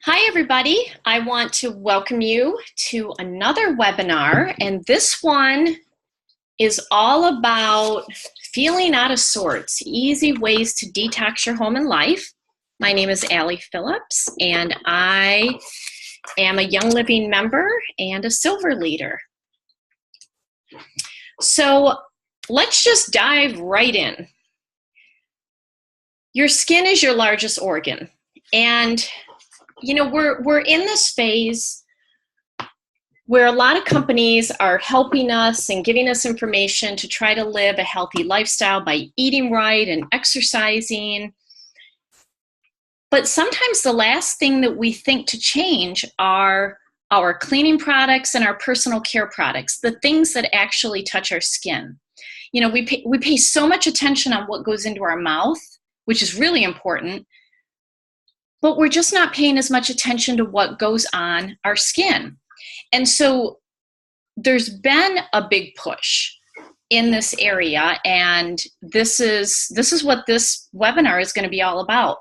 Hi, everybody. I want to welcome you to another webinar, and this one is all about feeling out of sorts, easy ways to detox your home and life. My name is Allie Phillips, and I am a Young Living member and a Silver Leader. So let's just dive right in. Your skin is your largest organ, and you know, we're in this phase where a lot of companies are helping us and giving us information to try to live a healthy lifestyle by eating right and exercising. But sometimes the last thing that we think to change are our cleaning products and our personal care products, the things that actually touch our skin. You know, we pay so much attention on what goes into our mouth, which is really important, but we're just not paying as much attention to what goes on our skin. And so there's been a big push in this area, and this is what this webinar is going to be all about.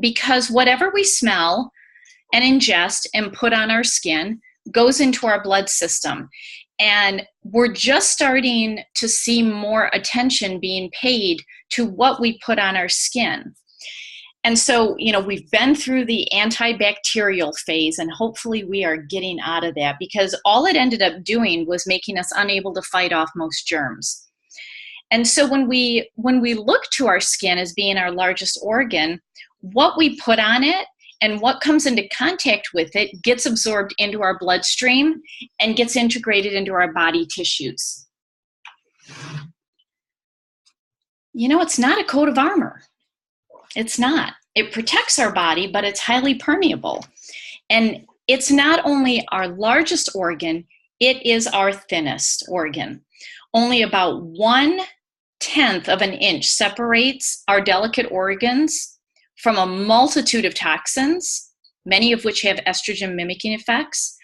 Because whatever we smell and ingest and put on our skin goes into our blood system. And we're just starting to see more attention being paid to what we put on our skin. And so, you know, we've been through the antibacterial phase, and hopefully we are getting out of that, because all it ended up doing was making us unable to fight off most germs. And so when we look to our skin as being our largest organ, what we put on it and what comes into contact with it gets absorbed into our bloodstream and gets integrated into our body tissues. You know, it's not a coat of armor. It's not. It protects our body, but it's highly permeable. And it's not only our largest organ, it is our thinnest organ. Only about 1/10 of an inch separates our delicate organs from a multitude of toxins, many of which have estrogen mimicking effects,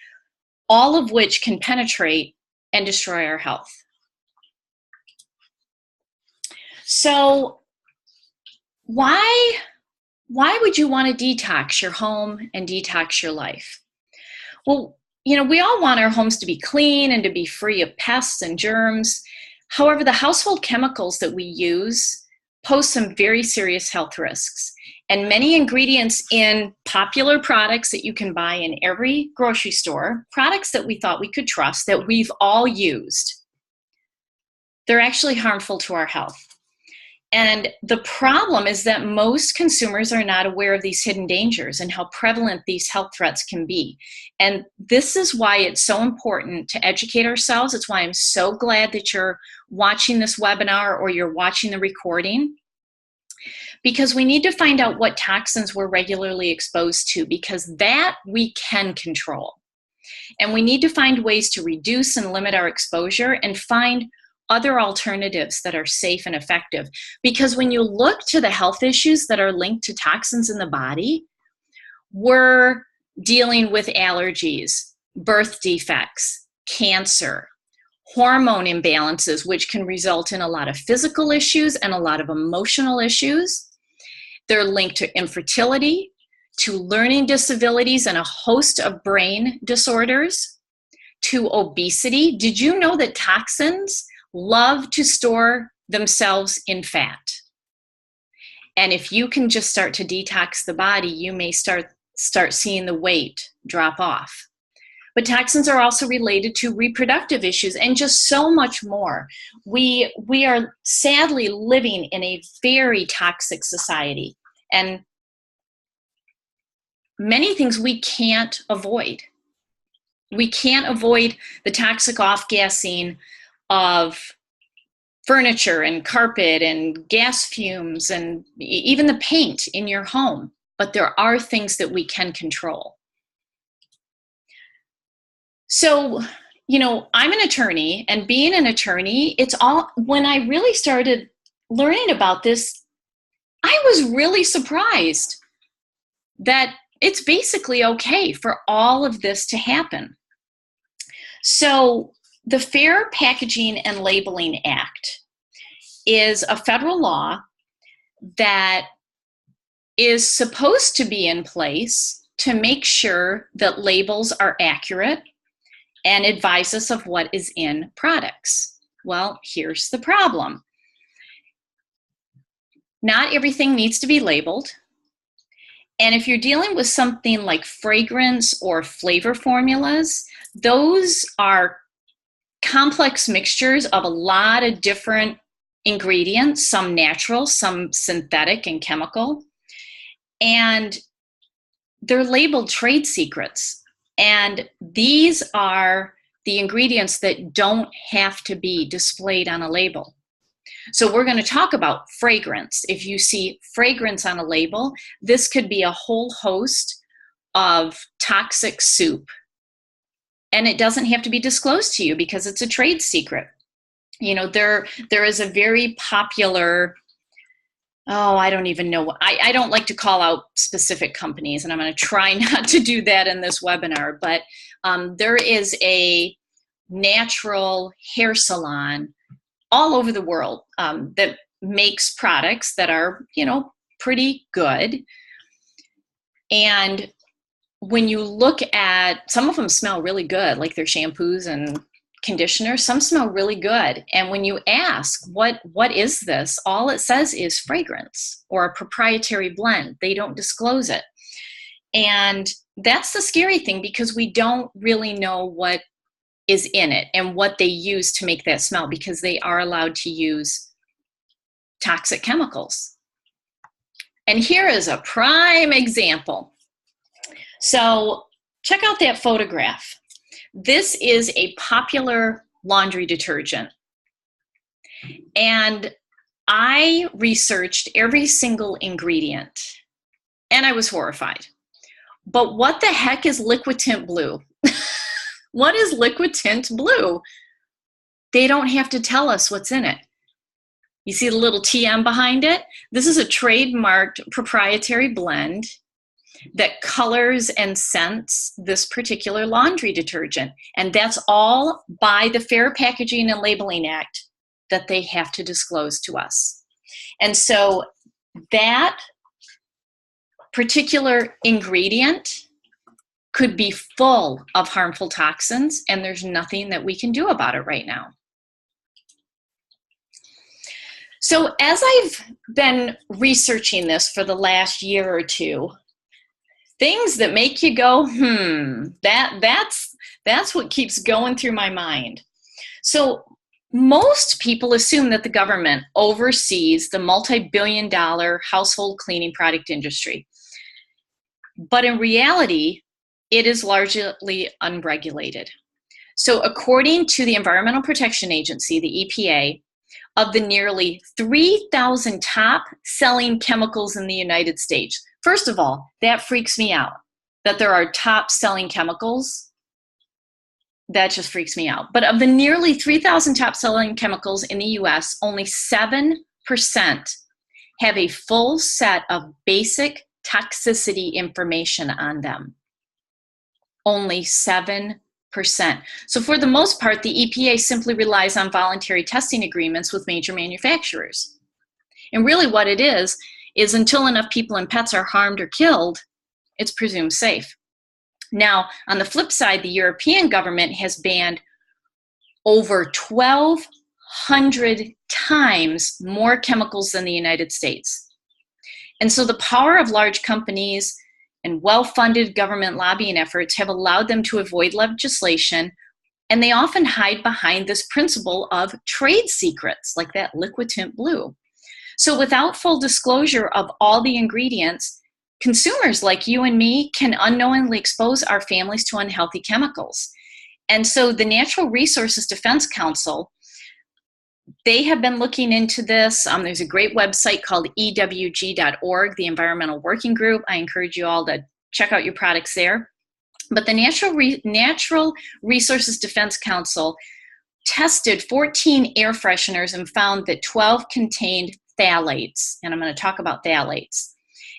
all of which can penetrate and destroy our health. So why would you want to detox your home and detox your life? Well, you know, we all want our homes to be clean and to be free of pests and germs. However, the household chemicals that we use pose some very serious health risks. And many ingredients in popular products that you can buy in every grocery store, products that we thought we could trust, that we've all used, they're actually harmful to our health. And the problem is that most consumers are not aware of these hidden dangers and how prevalent these health threats can be. And this is why it's so important to educate ourselves. It's why I'm so glad that you're watching this webinar or you're watching the recording, because we need to find out what toxins we're regularly exposed to, because that we can control. And we need to find ways to reduce and limit our exposure and find other alternatives that are safe and effective. Because when you look to the health issues that are linked to toxins in the body, we're dealing with allergies, birth defects, cancer, hormone imbalances, which can result in a lot of physical issues and a lot of emotional issues. They're linked to infertility, to learning disabilities and a host of brain disorders, to obesity. Did you know that toxins love to store themselves in fat? And if you can just start to detox the body, you may start seeing the weight drop off. But toxins are also related to reproductive issues and just so much more. We are sadly living in a very toxic society, and many things we can't avoid. We can't avoid the toxic off-gassing of furniture and carpet and gas fumes and even the paint in your home, but there are things that we can control. So, you know, I'm an attorney, and being an attorney, when I really started learning about this, I was really surprised that it's basically okay for all of this to happen. So the Fair Packaging and Labeling Act is a federal law that is supposed to be in place to make sure that labels are accurate and advise us of what is in products. Well, here's the problem. Not everything needs to be labeled. And if you're dealing with something like fragrance or flavor formulas, those are complex mixtures of a lot of different ingredients, some natural, some synthetic and chemical. And they're labeled trade secrets. And these are the ingredients that don't have to be displayed on a label. So we're going to talk about fragrance. If you see fragrance on a label, this could be a whole host of toxic soup. And it doesn't have to be disclosed to you because it's a trade secret. You know, there is a very popular, I don't even know. I don't like to call out specific companies, and I'm going to try not to do that in this webinar. But there is a natural hair salon all over the world that makes products that are, pretty good. And when you look at, some of them smell really good, like their shampoos and conditioners, some smell really good. And when you ask, what is this? All it says is fragrance or a proprietary blend. They don't disclose it. And that's the scary thing, because we don't really know what is in it and what they use to make that smell, because they are allowed to use toxic chemicals. And here is a prime example. So check out that photograph. This is a popular laundry detergent. And I researched every single ingredient and I was horrified. But what the heck is liquid tint blue? What is liquid tint blue? They don't have to tell us what's in it. You see the little TM behind it? This is a trademarked proprietary blend that colors and scents this particular laundry detergent. And that's all by the Fair Packaging and Labeling Act that they have to disclose to us. And so that particular ingredient could be full of harmful toxins, and there's nothing that we can do about it right now. So as I've been researching this for the last year or two, things that make you go, that's what keeps going through my mind. So most people assume that the government oversees the multi-billion-dollar household cleaning product industry. But in reality, it is largely unregulated. So according to the Environmental Protection Agency, the EPA, of the nearly 3,000 top selling chemicals in the United States, first of all, that freaks me out, that there are top selling chemicals. That just freaks me out. But of the nearly 3,000 top selling chemicals in the US, only 7% have a full set of basic toxicity information on them. Only 7%. So for the most part, the EPA simply relies on voluntary testing agreements with major manufacturers. And really what it is until enough people and pets are harmed or killed, it's presumed safe. Now, on the flip side, the European government has banned over 1,200 times more chemicals than the United States. And so the power of large companies and well-funded government lobbying efforts have allowed them to avoid legislation, and they often hide behind this principle of trade secrets, like that liquid tint blue. So without full disclosure of all the ingredients, consumers like you and me can unknowingly expose our families to unhealthy chemicals. And so the Natural Resources Defense Council, they have been looking into this. There's a great website called ewg.org, the Environmental Working Group. I encourage you all to check out your products there. But the Natural Resources Defense Council tested 14 air fresheners and found that 12 contained phthalates. And I'm going to talk about phthalates.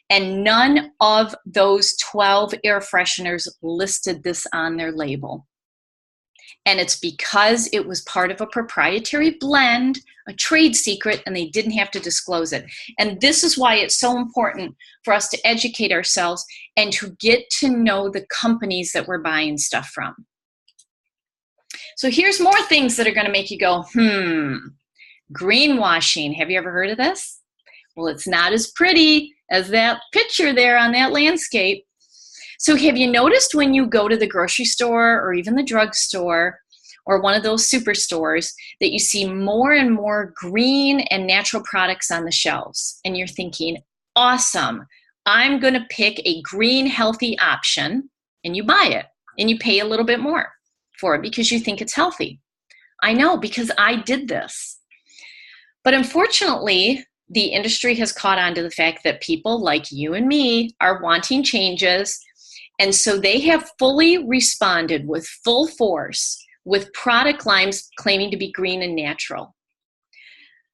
And none of those 12 air fresheners listed this on their label. And it's because it was part of a proprietary blend, a trade secret, and they didn't have to disclose it. And this is why it's so important for us to educate ourselves and to get to know the companies that we're buying stuff from. So here's more things that are going to make you go, greenwashing. Have you ever heard of this? Well, it's not as pretty as that picture there on that landscape. So have you noticed when you go to the grocery store or even the drugstore or one of those superstores that you see more and more green and natural products on the shelves? And you're thinking, awesome, I'm going to pick a green, healthy option, and you buy it and you pay a little bit more for it because you think it's healthy. I know, because I did this. But unfortunately, the industry has caught on to the fact that people like you and me are wanting changes. And so they have fully responded with full force with product lines claiming to be green and natural.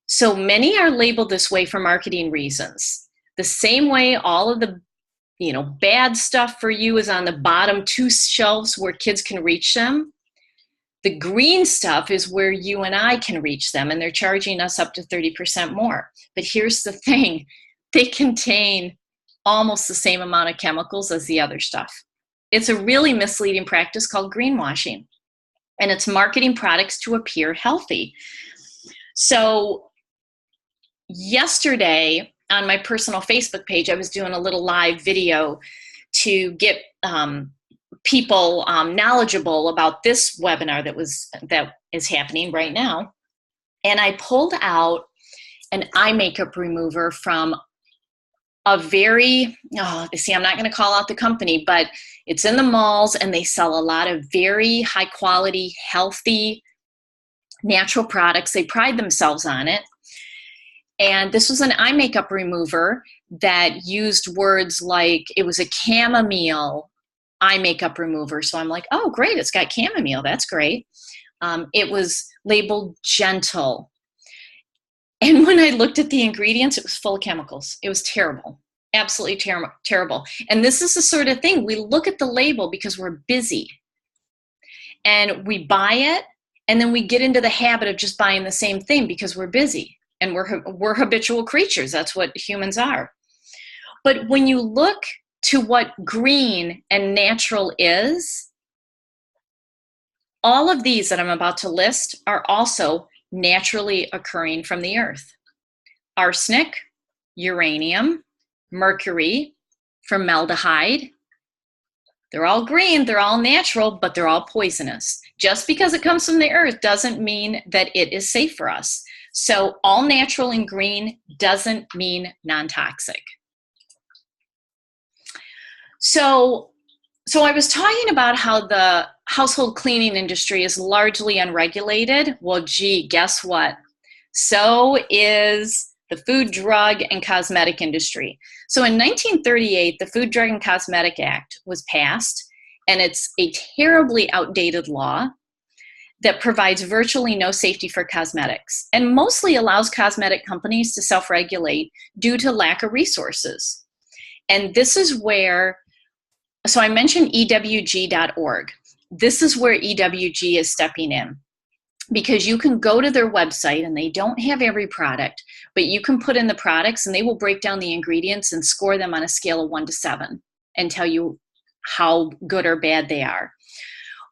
So many are labeled this way for marketing reasons. The same way all of the bad stuff for you is on the bottom two shelves where kids can reach them. The green stuff is where you and I can reach them, and they're charging us up to 30% more. But here's the thing, they contain almost the same amount of chemicals as the other stuff. It's a really misleading practice called greenwashing, and it's marketing products to appear healthy. So yesterday on my personal Facebook page, I was doing a little live video to get people knowledgeable about this webinar that is happening right now. And I pulled out an eye makeup remover from a very, I'm not going to call out the company, but it's in the malls and they sell a lot of very high quality, healthy, natural products. They pride themselves on it. And this was an eye makeup remover that used words like it was a chamomile eye makeup remover. So I'm like, oh, great, it's got chamomile. That's great. It was labeled gentle. And when I looked at the ingredients, it was full of chemicals. It was terrible, absolutely terrible. And this is the sort of thing, we look at the label because we're busy. And we buy it, and then we get into the habit of just buying the same thing because we're busy. And we're habitual creatures. That's what humans are. But when you look to what green and natural is, all of these that I'm about to list are also naturally occurring from the earth. Arsenic, uranium, mercury, formaldehyde. They're all green, they're all natural, but they're all poisonous. Just because it comes from the earth doesn't mean that it is safe for us. So all natural and green doesn't mean non-toxic. So I was talking about how the household cleaning industry is largely unregulated. Well, gee, guess what? So is the food, drug, and cosmetic industry. So in 1938, the Food, Drug, and Cosmetic Act was passed, and it's a terribly outdated law that provides virtually no safety for cosmetics and mostly allows cosmetic companies to self-regulate due to lack of resources. And this is where, so I mentioned EWG.org. This is where EWG is stepping in, because you can go to their website and they don't have every product, but you can put in the products and they will break down the ingredients and score them on a scale of 1 to 7 and tell you how good or bad they are.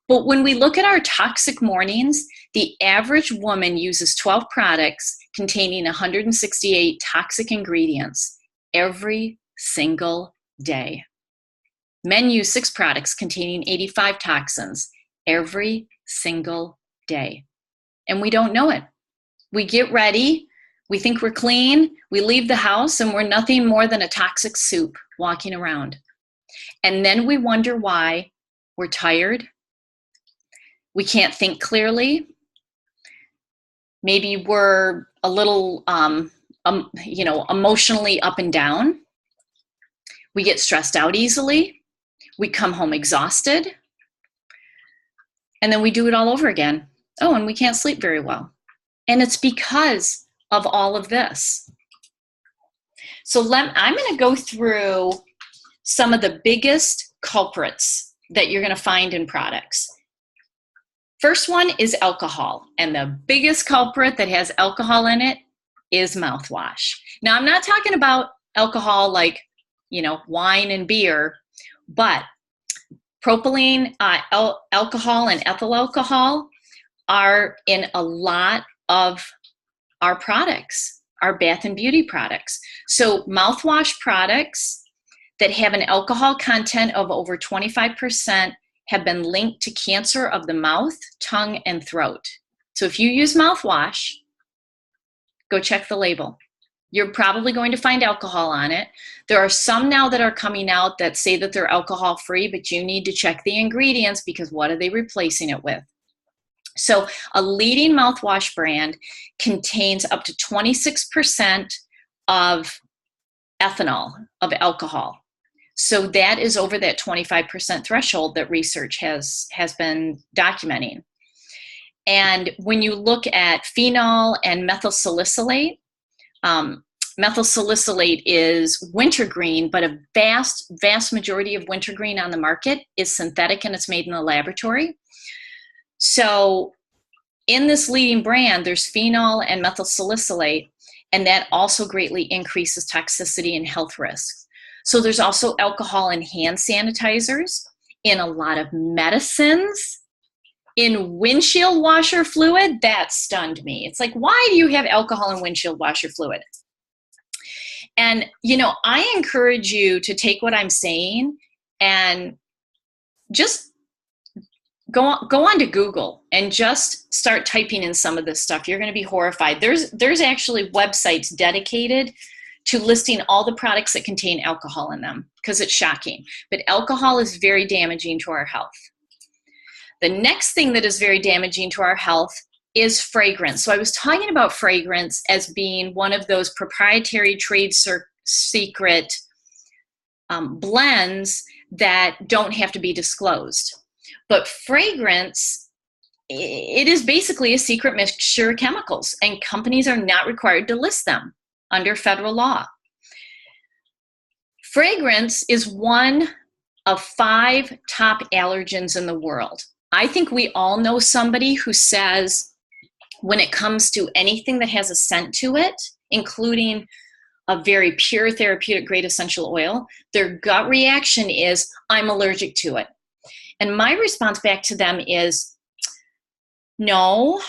But when we look at our toxic mornings, the average woman uses 12 products containing 168 toxic ingredients every single day. Men use 6 products containing 85 toxins every single day. And we don't know it. We get ready, we think we're clean, we leave the house, and we're nothing more than a toxic soup walking around. And then we wonder why we're tired. We can't think clearly. Maybe we're a little, emotionally up and down. We get stressed out easily. We come home exhausted. And then we do it all over again. Oh, and we can't sleep very well. And it's because of all of this. So I'm going to go through some of the biggest culprits that you're going to find in products. First one is alcohol, and the biggest culprit that has alcohol in it is mouthwash. Now, I'm not talking about alcohol like, wine and beer, but propylene alcohol and ethyl alcohol are in a lot of our products, our bath and beauty products. So mouthwash products that have an alcohol content of over 25% have been linked to cancer of the mouth, tongue, and throat. So if you use mouthwash, go check the label. You're probably going to find alcohol on it. There are some now that are coming out that say that they're alcohol free, but you need to check the ingredients because what are they replacing it with? So a leading mouthwash brand contains up to 26% of ethanol, of alcohol. So that is over that 25% threshold that research has been documenting. And when you look at phenol and methyl salicylate, methyl salicylate is wintergreen, but a vast majority of wintergreen on the market is synthetic and it's made in the laboratory. So in this leading brand, there's phenol and methyl salicylate, and that also greatly increases toxicity and health risks. So there's also alcohol in hand sanitizers, in a lot of medicines, in windshield washer fluid. That stunned me. It's like, why do you have alcohol in windshield washer fluid? And, I encourage you to take what I'm saying and just go on to Google and just start typing in some of this stuff. You're going to be horrified. There's actually websites dedicated to listing all the products that contain alcohol in them because it's shocking. But alcohol is very damaging to our health. The next thing that is very damaging to our health is fragrance. So I was talking about fragrance as being one of those proprietary trade secret blends that don't have to be disclosed. But fragrance, it is basically a secret mixture of chemicals, and companies are not required to list them under federal law. Fragrance is one of 5 top allergens in the world. I think we all know somebody who says when it comes to anything that has a scent to it, including a very pure therapeutic grade essential oil, their gut reaction is, I'm allergic to it. And my response back to them is, no,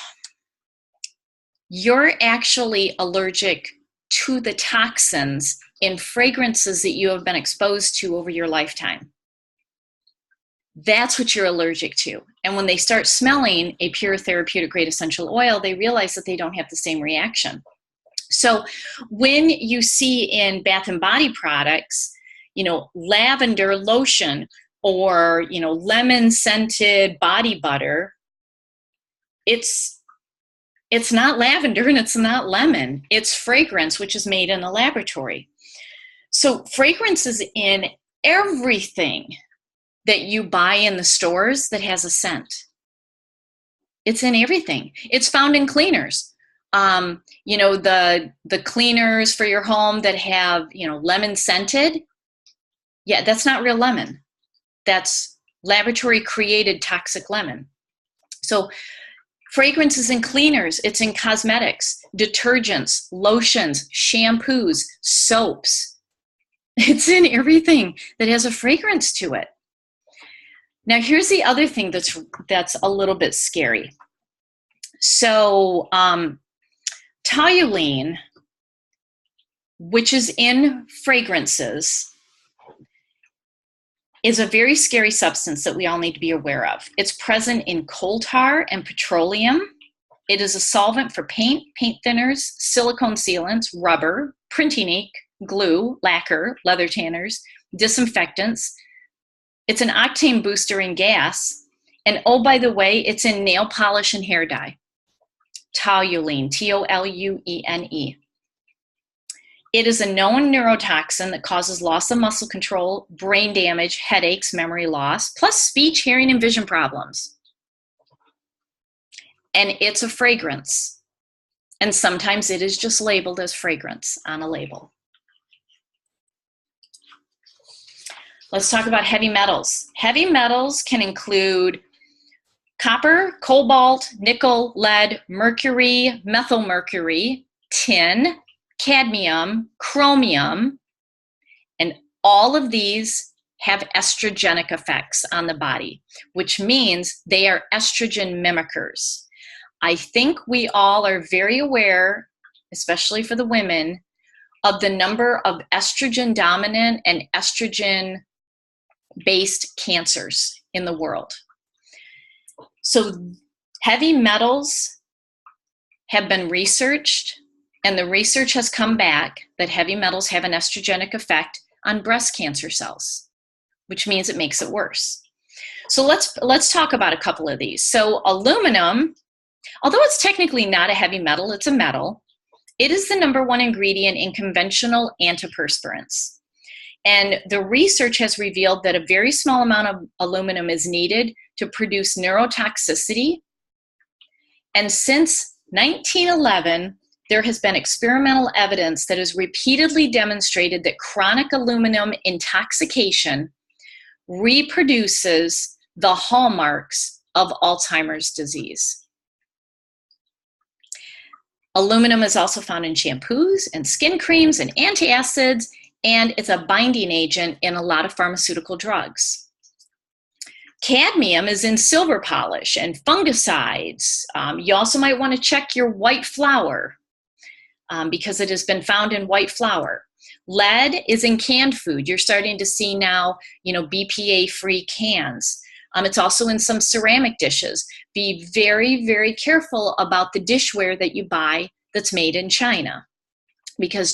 you're actually allergic to the toxins in fragrances that you have been exposed to over your lifetime. That's what you're allergic to. And when they start smelling a pure therapeutic grade essential oil, they realize that they don't have the same reaction. So when you see in bath and body products, lavender lotion or, lemon scented body butter, it's not lavender and it's not lemon. It's fragrance, which is made in a laboratory. So fragrance is in everything that you buy in the stores that has a scent. It's in everything. It's found in cleaners. The cleaners for your home that have, lemon scented. Yeah, that's not real lemon. That's laboratory created toxic lemon. So fragrance is in cleaners. It's in cosmetics, detergents, lotions, shampoos, soaps. It's in everything that has a fragrance to it. Now, here's the other thing that's a little bit scary. So, toluene, which is in fragrances, is a very scary substance that we all need to be aware of. It's present in coal tar and petroleum. It is a solvent for paint, paint thinners, silicone sealants, rubber, printing ink, glue, lacquer, leather tanners, disinfectants. It's an octane booster in gas. And oh, by the way, it's in nail polish and hair dye. Toluene, T-O-L-U-E-N-E. It is a known neurotoxin that causes loss of muscle control, brain damage, headaches, memory loss, plus speech, hearing, and vision problems. And it's a fragrance. And sometimes it is just labeled as fragrance on a label. Let's talk about heavy metals. Heavy metals can include copper, cobalt, nickel, lead, mercury, methylmercury, tin, cadmium, chromium, and all of these have estrogenic effects on the body, which means they are estrogen mimickers. I think we all are very aware, especially for the women, of the number of estrogen dominant and estrogen based cancers in the world. So heavy metals have been researched, and the research has come back that heavy metals have an estrogenic effect on breast cancer cells, which means it makes it worse. So let's talk about a couple of these. So aluminum, although it's technically not a heavy metal, it's a metal, it is the number one ingredient in conventional antiperspirants. And the research has revealed that a very small amount of aluminum is needed to produce neurotoxicity. And since 1911, there has been experimental evidence that has repeatedly demonstrated that chronic aluminum intoxication reproduces the hallmarks of Alzheimer's disease. Aluminum is also found in shampoos and skin creams and antacids, and it's a binding agent in a lot of pharmaceutical drugs. Cadmium is in silver polish and fungicides. You also might want to check your white flour because it has been found in white flour. Lead is in canned food. You're starting to see now, BPA-free cans. It's also in some ceramic dishes. Be very, very careful about the dishware that you buy that's made in China, because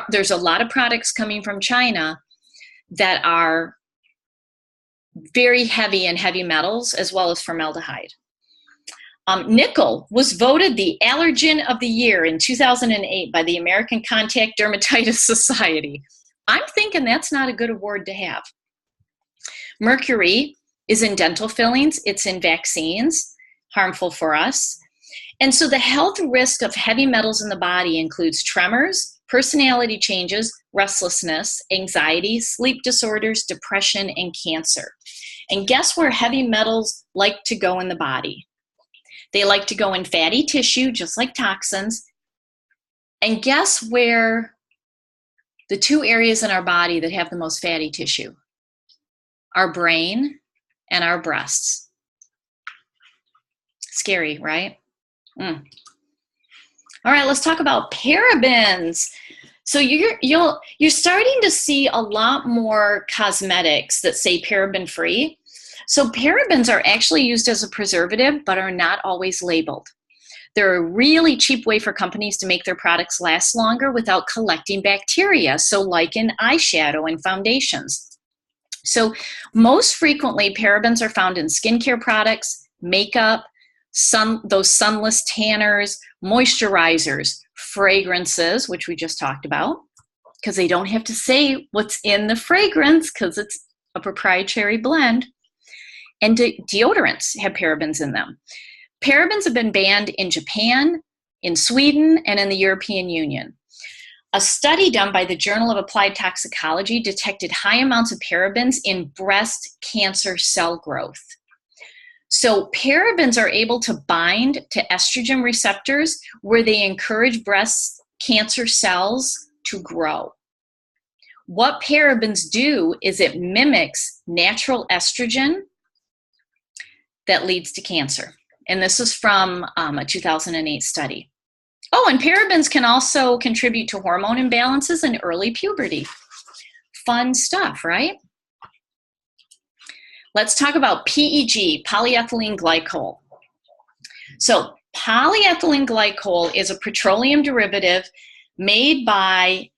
there's a lot of products coming from China that are very heavy in heavy metals as well as formaldehyde. Nickel was voted the allergen of the year in 2008 by the American Contact Dermatitis Society. I'm thinking that's not a good award to have. Mercury is in dental fillings, it's in vaccines, harmful for us. And so the health risk of heavy metals in the body includes tremors, personality changes, restlessness, anxiety, sleep disorders, depression, and cancer. And guess where heavy metals like to go in the body? They like to go in fatty tissue, just like toxins. And guess where the two areas in our body that have the most fatty tissue? Our brain and our breasts. Scary, right? All right, let's talk about parabens. So you're starting to see a lot more cosmetics that say paraben-free. So parabens are actually used as a preservative, but are not always labeled. They're a really cheap way for companies to make their products last longer without collecting bacteria, so like in eyeshadow and foundations. So most frequently, parabens are found in skincare products, makeup, those sunless tanners, moisturizers, fragrances, which we just talked about, because they don't have to say what's in the fragrance because it's a proprietary blend. And deodorants have parabens in them. Parabens have been banned in Japan, in Sweden, and in the European Union. A study done by the Journal of Applied Toxicology detected high amounts of parabens in breast cancer cell growth. So parabens are able to bind to estrogen receptors where they encourage breast cancer cells to grow. What parabens do is it mimics natural estrogen that leads to cancer. And this is from a 2008 study. Oh, and parabens can also contribute to hormone imbalances and early puberty. Fun stuff, right? Let's talk about PEG, polyethylene glycol. So polyethylene glycol is a petroleum derivative made by,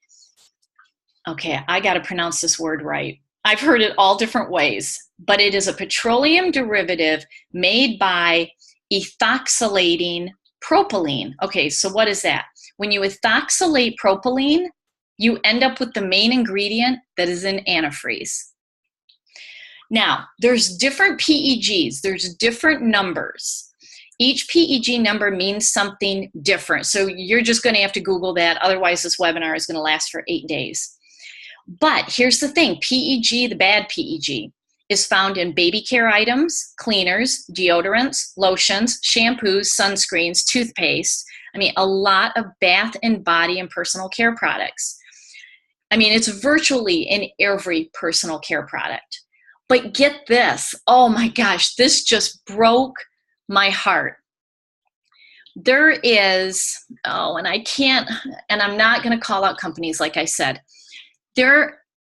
okay, I got to pronounce this word right. I've heard it all different ways, but it is a petroleum derivative made by ethoxylating propylene. Okay, so what is that? When you ethoxylate propylene, you end up with the main ingredient that is in antifreeze. Now, there's different PEGs, there's different numbers. Each PEG number means something different. So you're just going to have to Google that. Otherwise, this webinar is going to last for 8 days. But here's the thing, PEG, the bad PEG, is found in baby care items, cleaners, deodorants, lotions, shampoos, sunscreens, toothpaste. I mean, a lot of bath and body and personal care products. I mean, it's virtually in every personal care product. But get this, oh my gosh, this just broke my heart. There is, and I'm not going to call out companies like I said.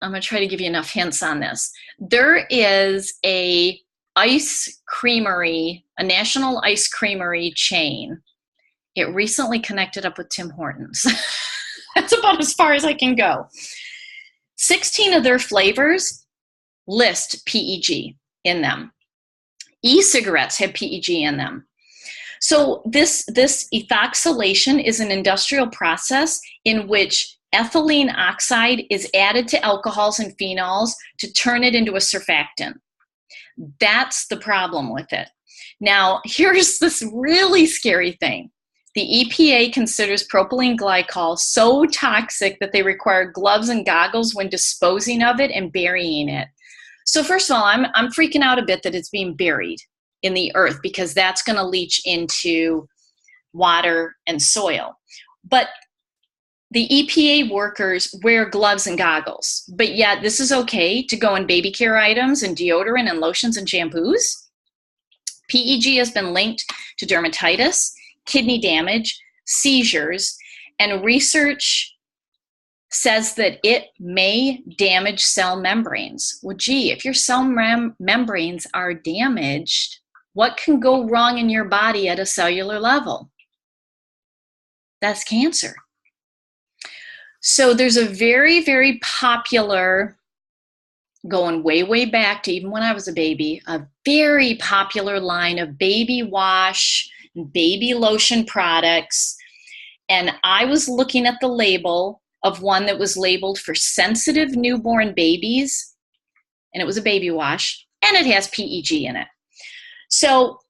I'm going to try to give you enough hints on this. There is a ice creamery, a national ice creamery chain. It recently connected up with Tim Hortons. That's about as far as I can go. 16 of their flavors list PEG in them. E-cigarettes have PEG in them. So this ethoxylation is an industrial process in which ethylene oxide is added to alcohols and phenols to turn it into a surfactant. That's the problem with it. Now, here's this really scary thing. The EPA considers propylene glycol so toxic that they require gloves and goggles when disposing of it and burying it. So first of all, I'm freaking out a bit that it's being buried in the earth because that's going to leach into water and soil. But the EPA workers wear gloves and goggles, but yet this is okay to go in baby care items and deodorant and lotions and shampoos. PEG has been linked to dermatitis, kidney damage, seizures, and research says that it may damage cell membranes. Well, gee, if your cell membranes are damaged, what can go wrong in your body at a cellular level? That's cancer. So there's a very, very popular, going way, way back to even when I was a baby, a very popular line of baby wash, baby lotion products. And I was looking at the label of one that was labeled for sensitive newborn babies, and it was a baby wash, and it has PEG in it. So,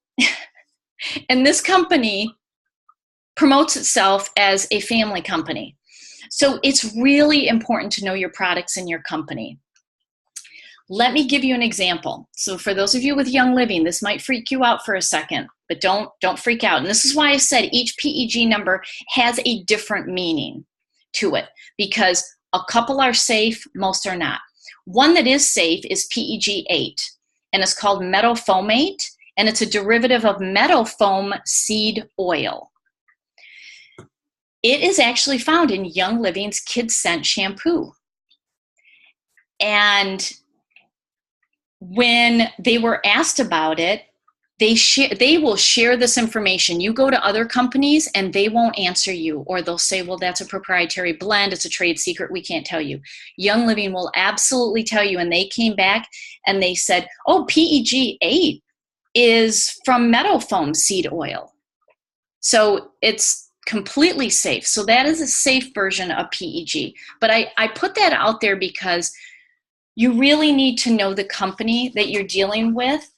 and this company promotes itself as a family company. So it's really important to know your products in your company. Let me give you an example. So for those of you with Young Living, this might freak you out for a second, but don't freak out. And this is why I said each PEG number has a different meaning to it, because a couple are safe, most are not. One that is safe is PEG-8, and it's called metofomate, and it's a derivative of metafoam seed oil. It is actually found in Young Living's Kids Scent shampoo. And when they were asked about it, they will share this information. You go to other companies and they won't answer you, or they'll say, well, that's a proprietary blend, it's a trade secret, we can't tell you. Young Living will absolutely tell you. And they came back and they said, oh, PEG-8 is from metafoam seed oil. So it's completely safe. So that is a safe version of PEG. But I put that out there because you really need to know the company that you're dealing with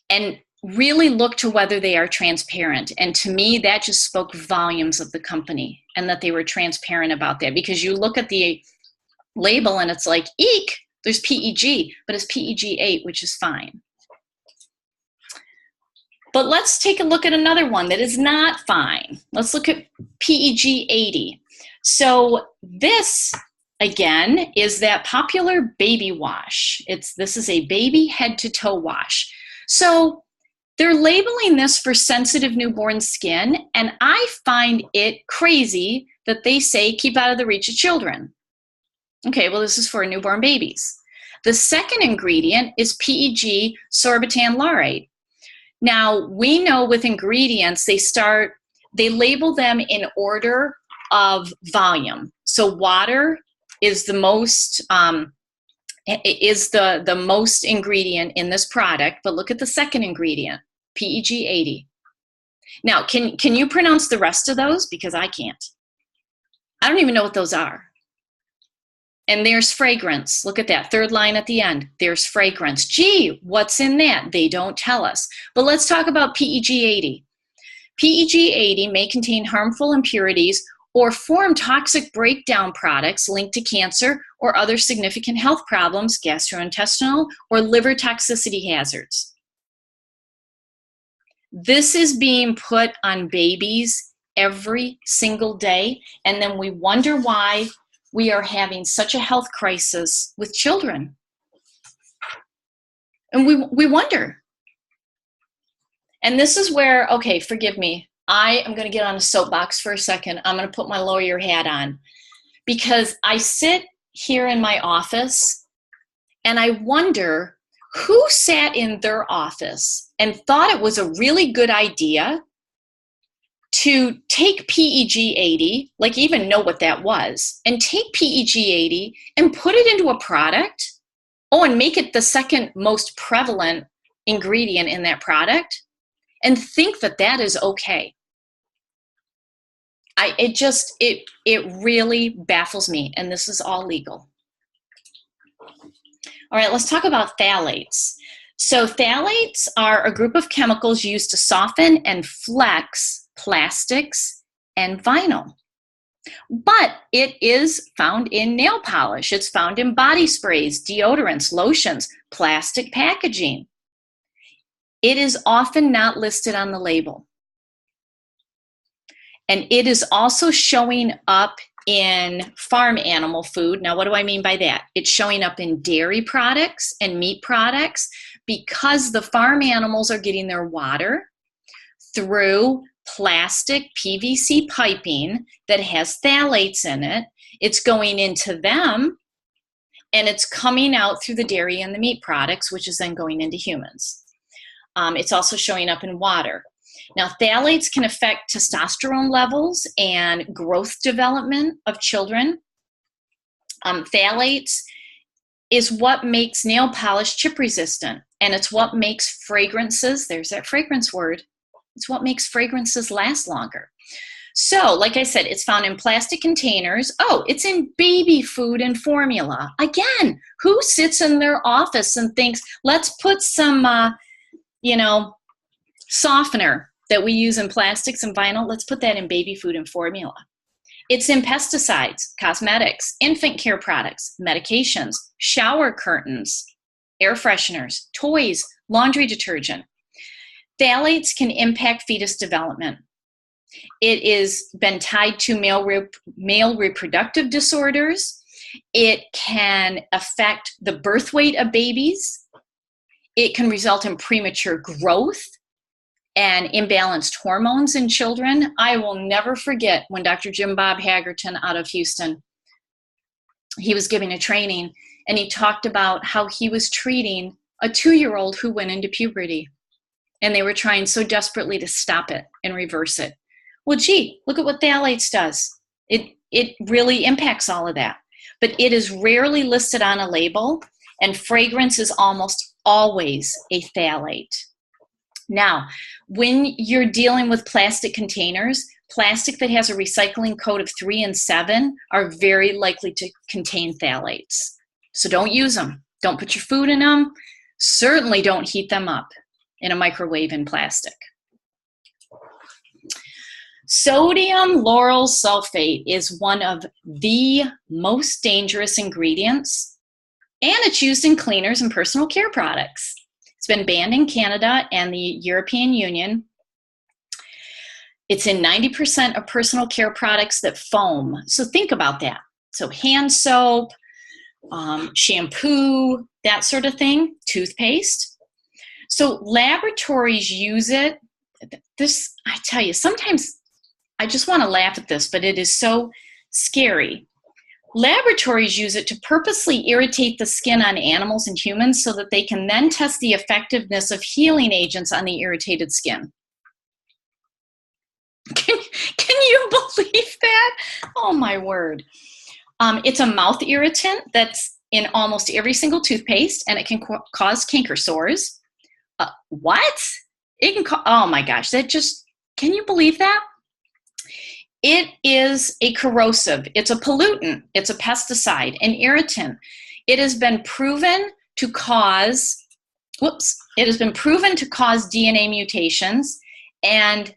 and really look to whether they are transparent. And to me, that just spoke volumes of the company and that they were transparent about that, because you look at the label and it's like, eek, there's PEG, but it's PEG-8, which is fine. But let's take a look at another one that is not fine. Let's look at PEG-80. So this, again, is that popular baby wash. This is a baby head to toe wash. So they're labeling this for sensitive newborn skin, and I find it crazy that they say keep out of the reach of children. Okay, well, this is for newborn babies. The second ingredient is PEG sorbitan laurate. Now, we know with ingredients, they label them in order of volume. So water is the most the most ingredient in this product, but look at the second ingredient, PEG-80. Now, can you pronounce the rest of those? Because I can't. I don't even know what those are. And there's fragrance. Look at that third line at the end. There's fragrance. Gee, what's in that? They don't tell us. But let's talk about PEG-80. PEG-80 may contain harmful impurities or form toxic breakdown products linked to cancer or other significant health problems, gastrointestinal or liver toxicity hazards. This is being put on babies every single day, and then we wonder why we are having such a health crisis with children. And we wonder. And this is where, okay, forgive me, I am going to get on a soapbox for a second. I'm going to put my lawyer hat on, because I sit here in my office and I wonder who sat in their office and thought it was a really good idea to take PEG 80, like even know what that was, and take PEG 80 and put it into a product, and make it the second most prevalent ingredient in that product, and think that that is okay. It really baffles me, and this is all legal. All right, let's talk about phthalates. So phthalates are a group of chemicals used to soften and flex plastics and vinyl. But it is found in nail polish. It's found in body sprays, deodorants, lotions, plastic packaging. It is often not listed on the label. And it is also showing up in farm animal food. Now, what do I mean by that? It's showing up in dairy products and meat products because the farm animals are getting their water through plastic PVC piping that has phthalates in it. It's going into them, and it's coming out through the dairy and the meat products, which is then going into humans. It's also showing up in water. Now, phthalates can affect testosterone levels and growth development of children. Phthalates is what makes nail polish chip resistant, and it's what makes fragrances, there's that fragrance word, it's what makes fragrances last longer. So, like I said, it's found in plastic containers. Oh, it's in baby food and formula. Again, who sits in their office and thinks, let's put some, softener that we use in plastics and vinyl, let's put that in baby food and formula. It's in pesticides, cosmetics, infant care products, medications, shower curtains, air fresheners, toys, laundry detergent. Phthalates can impact fetus development. It has been tied to male reproductive disorders. It can affect the birth weight of babies. It can result in premature growth and imbalanced hormones in children. I will never forget when Dr. Jim Bob Hagerton out of Houston, he was giving a training, and he talked about how he was treating a 2-year-old who went into puberty, and they were trying so desperately to stop it and reverse it. Well, gee, look at what phthalates does. It really impacts all of that, but it is rarely listed on a label, and fragrance is almost always a phthalate. Now, when you're dealing with plastic containers, plastic that has a recycling code of 3 and 7 are very likely to contain phthalates. So don't use them. Don't put your food in them. Certainly don't heat them up in a microwave in plastic. Sodium lauryl sulfate is one of the most dangerous ingredients, and it's used in cleaners and personal care products. It's been banned in Canada and the European Union. It's in 90% of personal care products that foam. So think about that. So hand soap, shampoo, that sort of thing, toothpaste. So laboratories use it. This, I tell you, sometimes I just want to laugh at this, but it is so scary. Laboratories use it to purposely irritate the skin on animals and humans so that they can then test the effectiveness of healing agents on the irritated skin. Can you believe that? Oh my word. It's a mouth irritant that's in almost every single toothpaste, and it can cause canker sores. What? It can oh my gosh, can you believe that? It is a corrosive, it's a pollutant, it's a pesticide, an irritant. It has been proven to cause, DNA mutations, and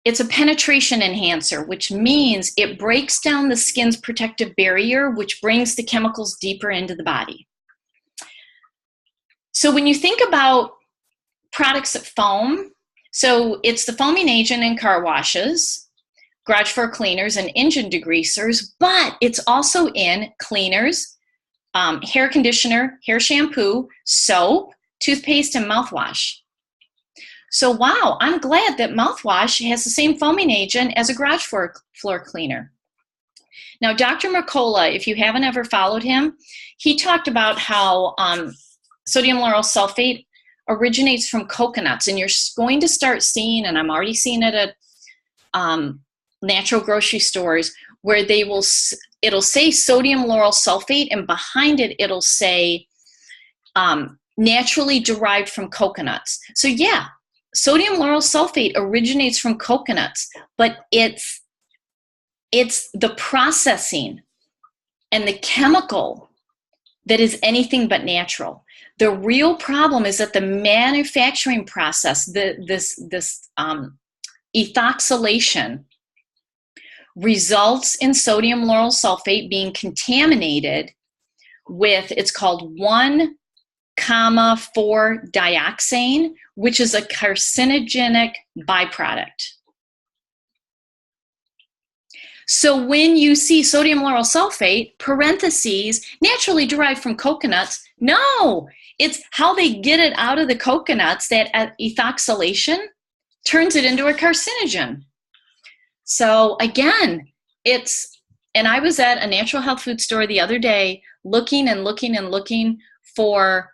It's a penetration enhancer, which means it breaks down the skin's protective barrier, which brings the chemicals deeper into the body. So when you think about products that foam, so it's the foaming agent in car washes, garage floor cleaners, and engine degreasers, but it's also in cleaners, hair conditioner, hair shampoo, soap, toothpaste, and mouthwash. So wow, I'm glad that mouthwash has the same foaming agent as a garage floor cleaner. Now, Dr. Mercola, if you haven't ever followed him, he talked about how sodium lauryl sulfate originates from coconuts, and you're going to start seeing, and I'm already seeing it at natural grocery stores, where it'll say sodium lauryl sulfate, and behind it, it'll say naturally derived from coconuts. So yeah, sodium lauryl sulfate originates from coconuts, but it's the processing and the chemical that is anything but natural. The real problem is that the manufacturing process, this ethoxylation, results in sodium lauryl sulfate being contaminated with, it's called 1,4-dioxane, which is a carcinogenic byproduct. So when you see sodium lauryl sulfate, parentheses, naturally derived from coconuts, no, it's how they get it out of the coconuts, that ethoxylation turns it into a carcinogen. So again, and I was at a natural health food store the other day looking for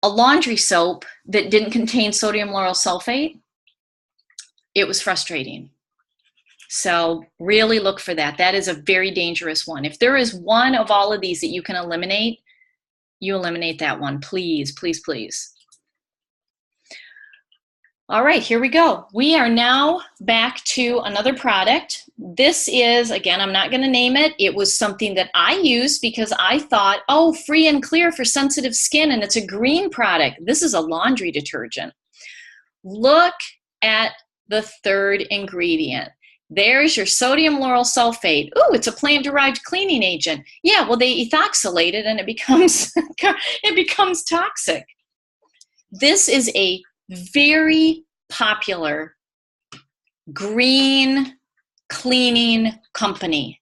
a laundry soap that didn't contain sodium lauryl sulfate. It was frustrating. So really look for that. That is a very dangerous one. If there is one of all of these that you can eliminate, you eliminate that one. Please, please, please. All right, here we go. We are now back to another product. This is, again, I'm not going to name it. It was something that I used because I thought, oh, free and clear for sensitive skin, and it's a green product. This is a laundry detergent. Look at the third ingredient. There's your sodium lauryl sulfate. Ooh, it's a plant-derived cleaning agent. Yeah, well, they ethoxylate it and it becomes toxic. This is a very popular green cleaning company.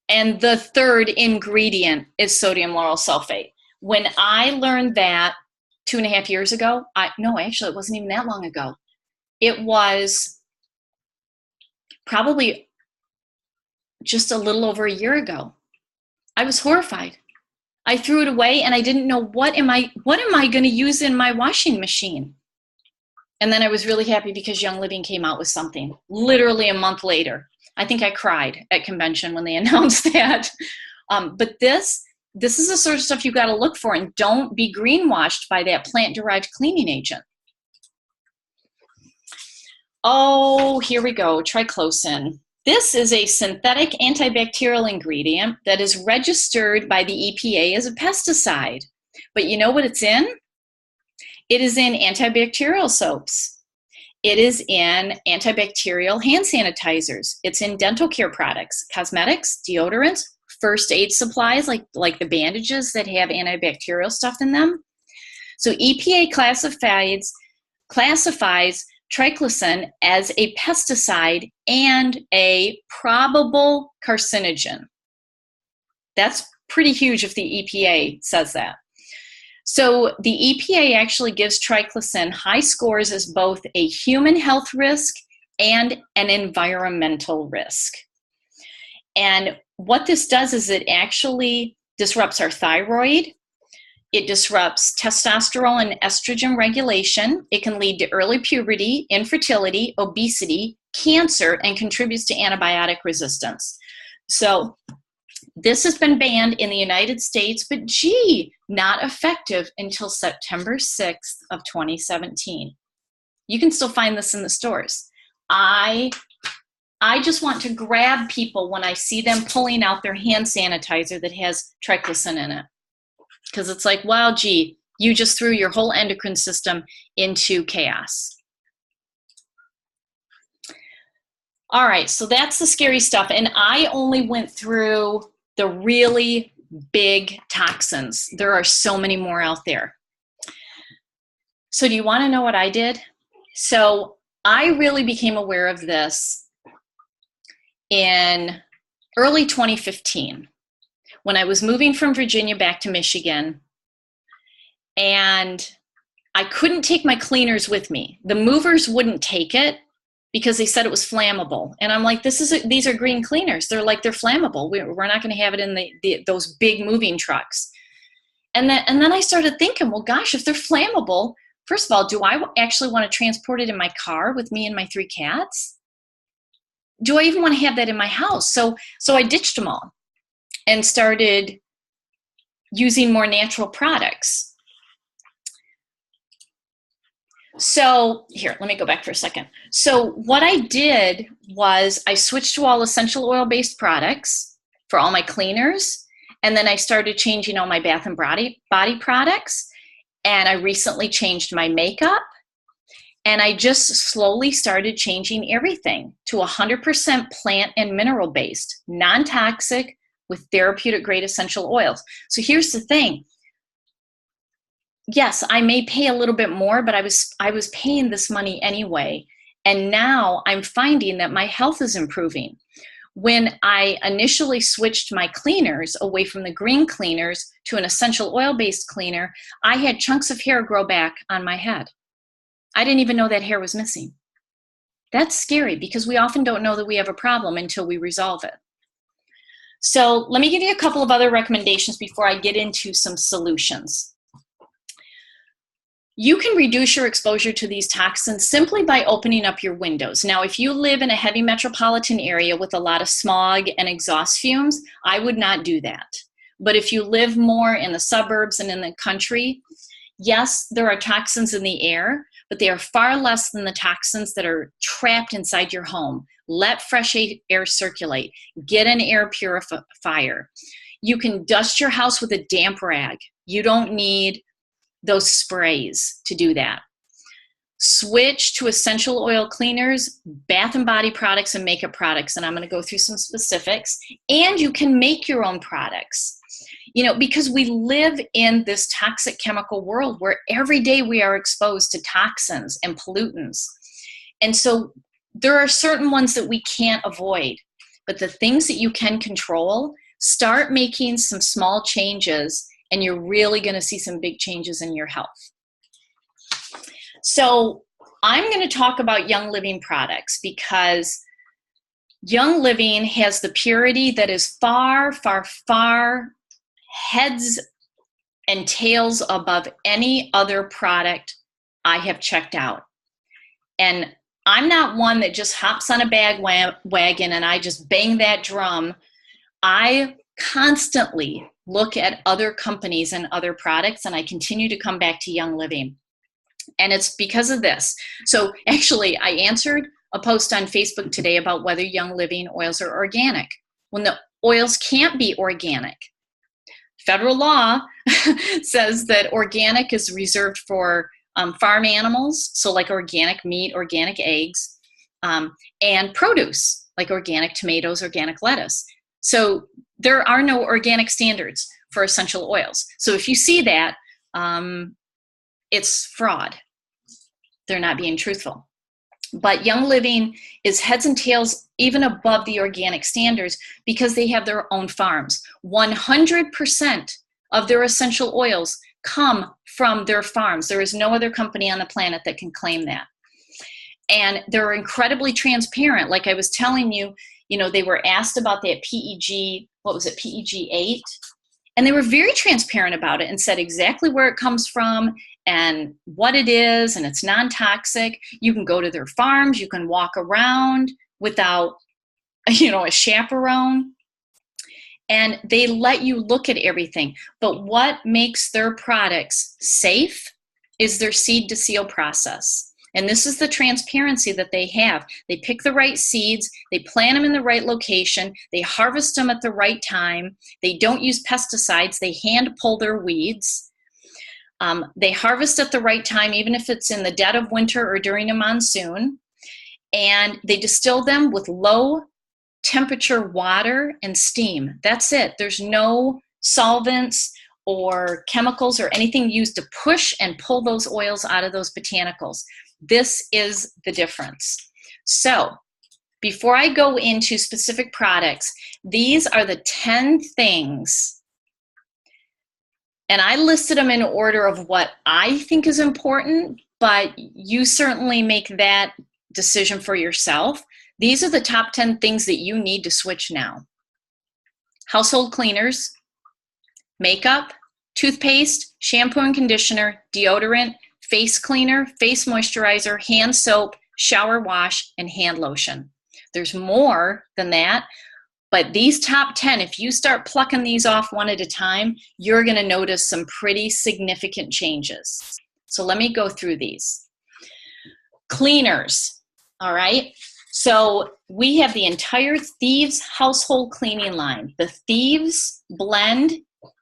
And the third ingredient is sodium lauryl sulfate. When I learned that 2.5 years ago, actually, it wasn't even that long ago. It was probably just a little over a year ago. I was horrified. I threw it away and I didn't know what am I going to use in my washing machine. And then I was really happy because Young Living came out with something literally a month later. I think I cried at convention when they announced that. But this is the sort of stuff you got to look for, and don't be greenwashed by that plant-derived cleaning agent. Oh, here we go, Triclosan. This is a synthetic antibacterial ingredient that is registered by the EPA as a pesticide. But you know what it's in? It is in antibacterial soaps. It is in antibacterial hand sanitizers. It's in dental care products, cosmetics, deodorants, first aid supplies like the bandages that have antibacterial stuff in them. So EPA classifies Triclosan as a pesticide and a probable carcinogen. That's pretty huge if the EPA says that. So the EPA actually gives Triclosan high scores as both a human health risk and an environmental risk. And what this does is it actually disrupts our thyroid. It disrupts testosterone and estrogen regulation. It can lead to early puberty, infertility, obesity, cancer, and contributes to antibiotic resistance. So this has been banned in the United States, but gee, not effective until September 6th of 2017. You can still find this in the stores. I just want to grab people when I see them pulling out their hand sanitizer that has Triclosan in it. Because it's like, wow, gee, you just threw your whole endocrine system into chaos. All right, so that's the scary stuff. And I only went through the really big toxins. There are so many more out there. So do you want to know what I did? So I really became aware of this in early 2015 when I was moving from Virginia back to Michigan, and I couldn't take my cleaners with me. The movers wouldn't take it because they said it was flammable. And I'm like, these are green cleaners. They're flammable. We're not going to have it in those big moving trucks. And then I started thinking, well, gosh, if they're flammable, first of all, do I actually want to transport it in my car with me and my 3 cats? Do I even want to have that in my house? So I ditched them all and started using more natural products. So here, let me go back for a second. So what I did was I switched to all essential oil-based products for all my cleaners. And then I started changing all my bath and body products. And I recently changed my makeup. And I just slowly started changing everything to 100% plant and mineral-based, non-toxic, with therapeutic grade essential oils. So here's the thing. Yes, I may pay a little bit more, but I was paying this money anyway. And now I'm finding that my health is improving. When I initially switched my cleaners away from the green cleaners to an essential oil-based cleaner, I had chunks of hair grow back on my head. I didn't even know that hair was missing. That's scary because we often don't know that we have a problem until we resolve it. So let me give you a couple of other recommendations before I get into some solutions. You can reduce your exposure to these toxins simply by opening up your windows. Now, if you live in a heavy metropolitan area with a lot of smog and exhaust fumes, I would not do that. But if you live more in the suburbs and in the country, yes, there are toxins in the air, but they are far less than the toxins that are trapped inside your home. Let fresh air circulate. Get an air purifier. You can dust your house with a damp rag. You don't need those sprays to do that. Switch to essential oil cleaners, bath and body products, and makeup products. And I'm going to go through some specifics. And you can make your own products. You know, because we live in this toxic chemical world where every day we are exposed to toxins and pollutants. And so there are certain ones that we can't avoid. But the things that you can control, start making some small changes, and you're really going to see some big changes in your health. So I'm going to talk about Young Living products because Young Living has the purity that is far, far, far heads and tails above any other product I have checked out. And I'm not one that just hops on a wagon and I just bang that drum. I constantly look at other companies and other products, and I continue to come back to Young Living. And it's because of this. So actually, I answered a post on Facebook today about whether Young Living oils are organic. When the oils can't be organic. Federal law says that organic is reserved for farm animals, so like organic meat, organic eggs, and produce, like organic tomatoes, organic lettuce. So there are no organic standards for essential oils. So if you see that, it's fraud. They're not being truthful. But Young Living is heads and tails even above the organic standards because they have their own farms. 100% of their essential oils come from their farms. There is no other company on the planet that can claim that. And they're incredibly transparent. Like I was telling you, they were asked about that PEG, PEG 8? And they were very transparent about it and said exactly where it comes from and what it is, and it's non-toxic. You can go to their farms, you can walk around without, a chaperone. And they let you look at everything. But what makes their products safe is their seed to seal process. And this is the transparency that they have. They pick the right seeds, they plant them in the right location, they harvest them at the right time, they don't use pesticides, they hand pull their weeds. They harvest at the right time, even if it's in the dead of winter or during a monsoon. and they distill them with low temperature water and steam. That's it. There's no solvents or chemicals or anything used to push and pull those oils out of those botanicals. This is the difference. So before I go into specific products, these are the 10 things, and I listed them in order of what I think is important, but you certainly make that decision for yourself. These are the top 10 things that you need to switch now. Household cleaners, makeup, toothpaste, shampoo and conditioner, deodorant, face cleaner, face moisturizer, hand soap, shower wash, and hand lotion. There's more than that, but these top 10, if you start plucking these off one at a time, you're going to notice some pretty significant changes. So let me go through these. Cleaners, all right? So we have the entire Thieves household cleaning line. The Thieves blend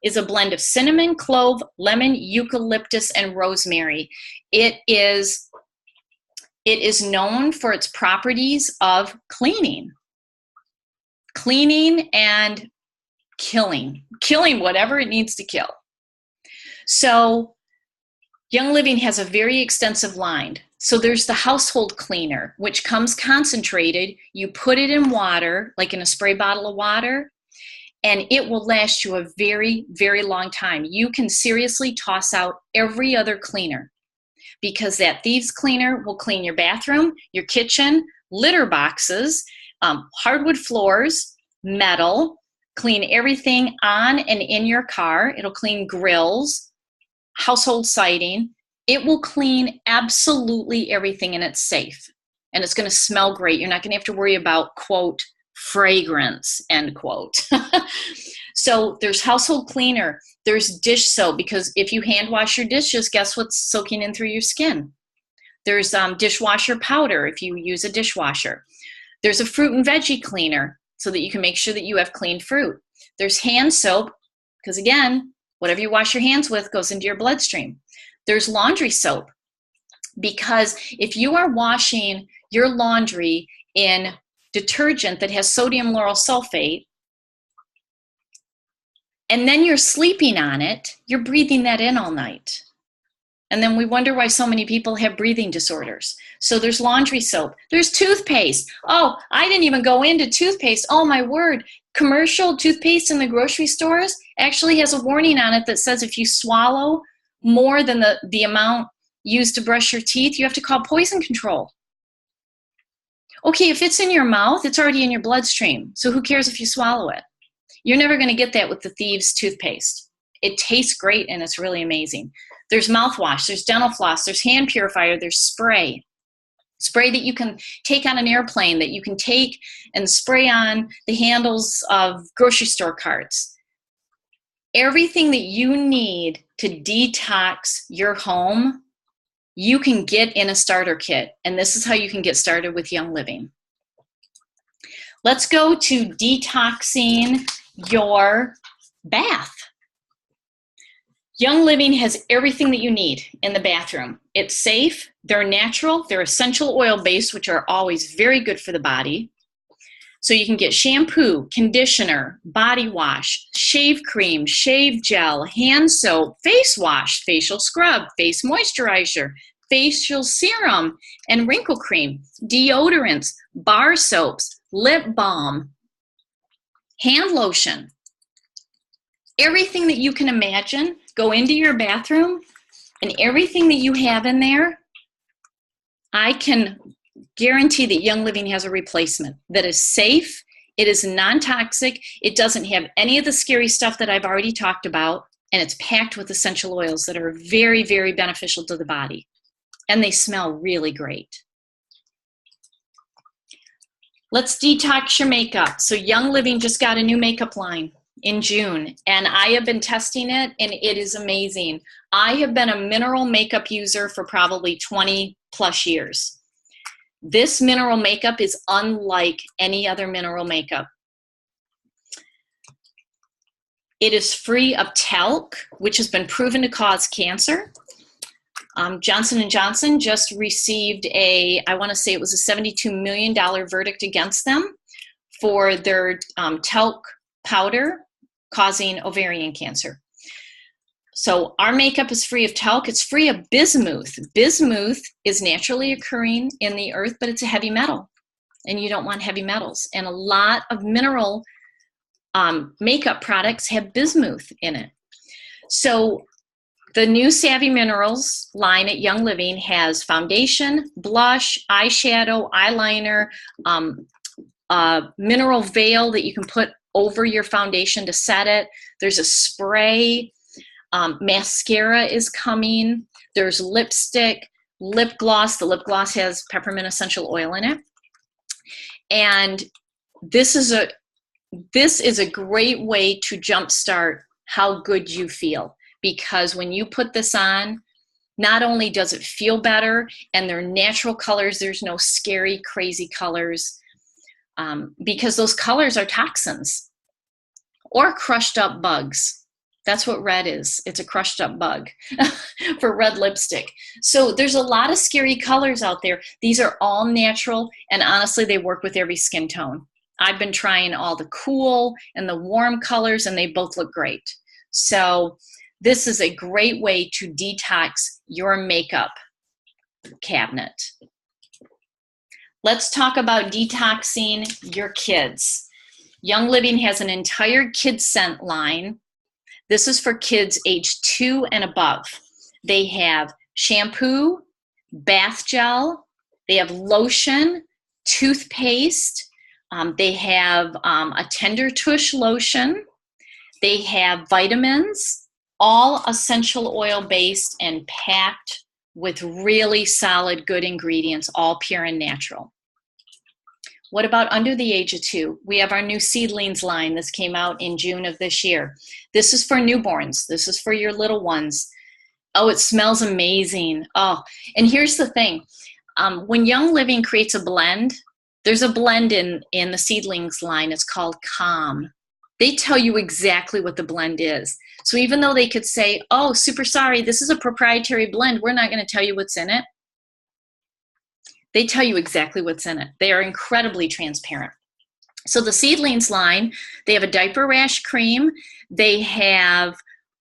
is a blend of cinnamon, clove, lemon, eucalyptus, and rosemary. It is known for its properties of cleaning and killing whatever it needs to kill. So Young Living has a very extensive line. So there's the household cleaner, which comes concentrated. You put it in water, like in a spray bottle of water, and it will last you a very, very long time. You can seriously toss out every other cleaner, because that Thieves cleaner will clean your bathroom, your kitchen, litter boxes, hardwood floors, metal, clean everything on and in your car. It'll clean grills, household siding. It will clean absolutely everything, and it's safe. And it's going to smell great. You're not going to have to worry about, quote, fragrance, end quote. So there's household cleaner. There's dish soap, because if you hand wash your dishes, guess what's soaking in through your skin? There's dishwasher powder if you use a dishwasher. There's a fruit and veggie cleaner so that you can make sure that you have clean fruit. There's hand soap, because again, whatever you wash your hands with goes into your bloodstream. There's laundry soap, because if you are washing your laundry in detergent that has sodium lauryl sulfate, and then you're sleeping on it, you're breathing that in all night. And then we wonder why so many people have breathing disorders. So there's laundry soap. There's toothpaste. Oh, I didn't even go into toothpaste. Oh my word. Commercial toothpaste in the grocery stores actually has a warning on it that says if you swallow more than the amount used to brush your teeth, you have to call poison control. Okay, if it's in your mouth, it's already in your bloodstream. So who cares if you swallow it? You're never going to get that with the Thieves toothpaste. It tastes great and it's really amazing. There's mouthwash, there's dental floss, there's hand purifier, there's spray. Spray that you can take on an airplane, that you can take and spray on the handles of grocery store carts. Everything that you need to detox your home, you can get in a starter kit. And this is how you can get started with Young Living. Let's go to detoxing your bath. Young Living has everything that you need in the bathroom. It's safe, they're natural, they're essential oil based, which are always very good for the body. So you can get shampoo, conditioner, body wash, shave cream, shave gel, hand soap, face wash, facial scrub, face moisturizer, facial serum, and wrinkle cream, deodorants, bar soaps, lip balm, hand lotion. Everything that you can imagine, go into your bathroom, and everything that you have in there, I can guarantee that Young Living has a replacement that is safe, it is non-toxic, it doesn't have any of the scary stuff that I've already talked about, and it's packed with essential oils that are very, very beneficial to the body. And they smell really great. Let's detox your makeup. So Young Living just got a new makeup line in June, and I have been testing it, and it is amazing. I have been a mineral makeup user for probably 20 plus years. This mineral makeup is unlike any other mineral makeup. It is free of talc, which has been proven to cause cancer. Johnson & Johnson just received I want to say it was a $72 million verdict against them for their talc powder causing ovarian cancer. So our makeup is free of talc. It's free of bismuth. Bismuth is naturally occurring in the earth, but it's a heavy metal, and you don't want heavy metals. And a lot of mineral makeup products have bismuth in it. So the new Savvy Minerals line at Young Living has foundation, blush, eyeshadow, eyeliner, mineral veil that you can put over your foundation to set it. There's a spray. Mascara is coming. There's lipstick, lip gloss. The lip gloss has peppermint essential oil in it. And this is a great way to jumpstart how good you feel. Because when you put this on, not only does it feel better, and they're natural colors, there's no scary, crazy colors, because those colors are toxins or crushed up bugs. That's what red is. It's a crushed up bug for red lipstick. So there's a lot of scary colors out there. These are all natural, and honestly, they work with every skin tone. I've been trying all the cool and the warm colors, and they both look great. So this is a great way to detox your makeup cabinet. Let's talk about detoxing your kids. Young Living has an entire kids scent line. This is for kids age 2 and above. They have shampoo, bath gel, they have lotion, toothpaste, they have a tender tush lotion, they have vitamins, all essential oil based and packed with really solid, good ingredients, all pure and natural. What about under the age of 2? We have our new seedlings line. This came out in June of this year. This is for newborns. This is for your little ones. Oh, it smells amazing. Oh, and here's the thing. When Young Living creates a blend, there's a blend in the seedlings line. It's called Calm. They tell you exactly what the blend is. So even though they could say, oh, super sorry, this is a proprietary blend, we're not going to tell you what's in it. They tell you exactly what's in it. They are incredibly transparent. So the seedlings line, they have a diaper rash cream. They have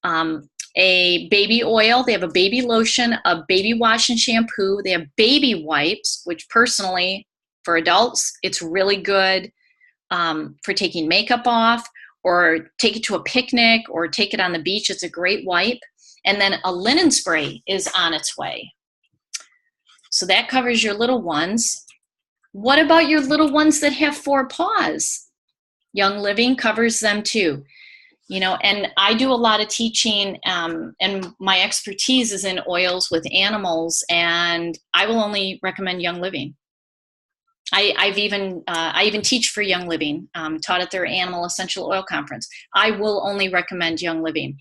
a baby oil. They have a baby lotion, a baby wash and shampoo. They have baby wipes, which personally, for adults, it's really good for taking makeup off, or take it to a picnic, or take it on the beach. It's a great wipe. And then a linen spray is on its way. So that covers your little ones. What about your little ones that have 4 paws? Young Living covers them too. You know, and I do a lot of teaching, and my expertise is in oils with animals, and I will only recommend Young Living. I even teach for Young Living, taught at their Animal Essential Oil Conference. I will only recommend Young Living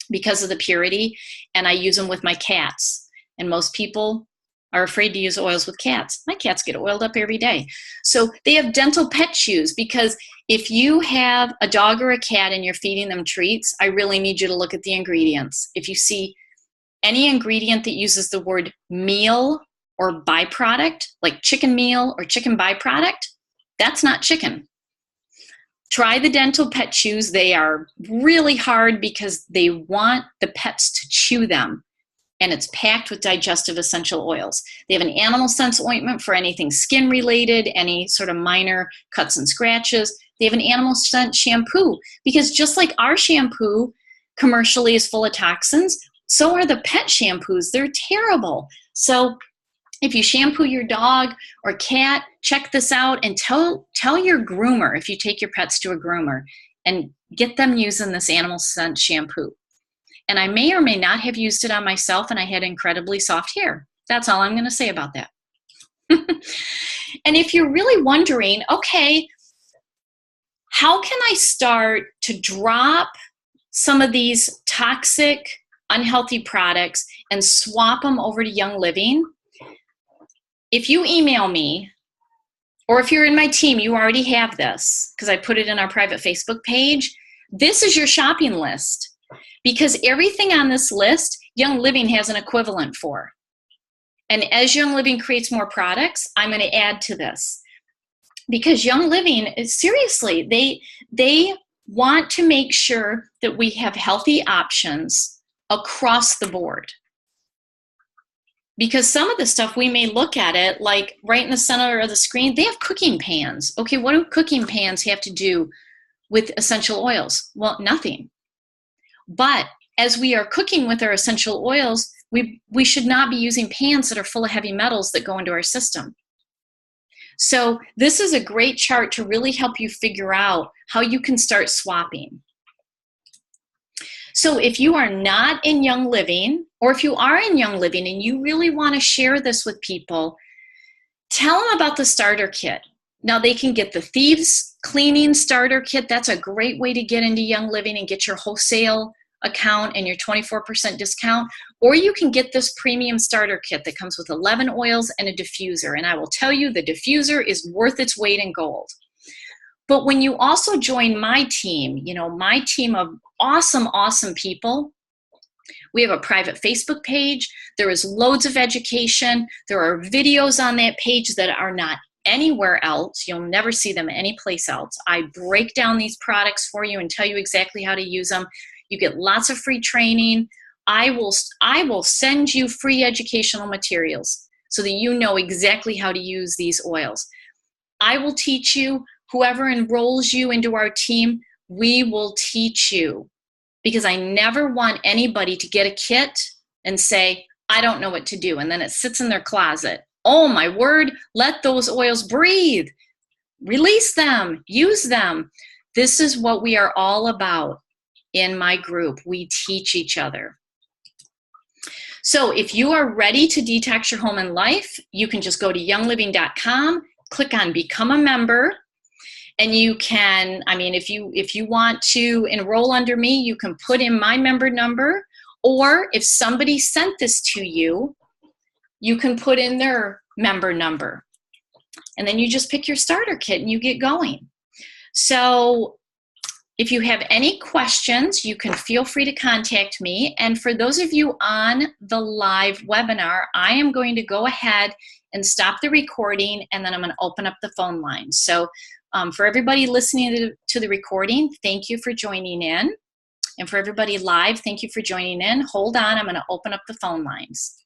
because of the purity, and I use them with my cats. And most people are afraid to use oils with cats. My cats get oiled up every day. So they have dental pet chews, because if you have a dog or a cat and you're feeding them treats, I really need you to look at the ingredients. If you see any ingredient that uses the word meal or byproduct, like chicken meal or chicken byproduct, that's not chicken. Try the dental pet chews. They are really hard because they want the pets to chew them. And it's packed with digestive essential oils. They have an animal sense ointment for anything skin related, any sort of minor cuts and scratches. They have an animal scent shampoo, because just like our shampoo commercially is full of toxins, so are the pet shampoos. They're terrible. So if you shampoo your dog or cat, check this out, and tell your groomer, if you take your pets to a groomer, and get them using this animal scent shampoo. And I may or may not have used it on myself, and I had incredibly soft hair. That's all I'm going to say about that. And if you're really wondering, okay, how can I start to drop some of these toxic, unhealthy products and swap them over to Young Living? If you email me, or if you're in my team, you already have this, because I put it in our private Facebook page. This is your shopping list, because everything on this list, Young Living has an equivalent for. And as Young Living creates more products, I'm going to add to this. Because Young Living, seriously, they want to make sure that we have healthy options across the board. Because some of the stuff we may look at it, like right in the center of the screen, they have cooking pans. Okay, what do cooking pans have to do with essential oils? Well, nothing. But as we are cooking with our essential oils, we should not be using pans that are full of heavy metals that go into our system. So this is a great chart to really help you figure out how you can start swapping. So if you are not in Young Living, or if you are in Young Living and you really want to share this with people, tell them about the starter kit. Now they can get the Thieves Cleaning Starter Kit. That's a great way to get into Young Living and get your wholesale account and your 24% discount. Or you can get this premium starter kit that comes with 11 oils and a diffuser. And I will tell you, the diffuser is worth its weight in gold. But when you also join my team, you know, my team of awesome, awesome people, we have a private Facebook page. There is loads of education. There are videos on that page that are not anywhere else. You'll never see them anyplace else. I break down these products for you and tell you exactly how to use them. You get lots of free training. I will send you free educational materials so that you know exactly how to use these oils. I will teach you. Whoever enrolls you into our team, we will teach you, because I never want anybody to get a kit and say, I don't know what to do, and then it sits in their closet. Oh my word, let those oils breathe. Release them, use them. This is what we are all about in my group. We teach each other. So if you are ready to detox your home and life, you can just go to youngliving.com, click on Become a Member, and you can, I mean, if you want to enroll under me, you can put in my member number, or if somebody sent this to you, you can put in their member number. And then you just pick your starter kit and you get going. So if you have any questions, you can feel free to contact me. And for those of you on the live webinar, I am going to go ahead and stop the recording, and then I'm going to open up the phone line. So for everybody listening to the recording, thank you for joining in. And for everybody live, thank you for joining in. Hold on, I'm going to open up the phone lines.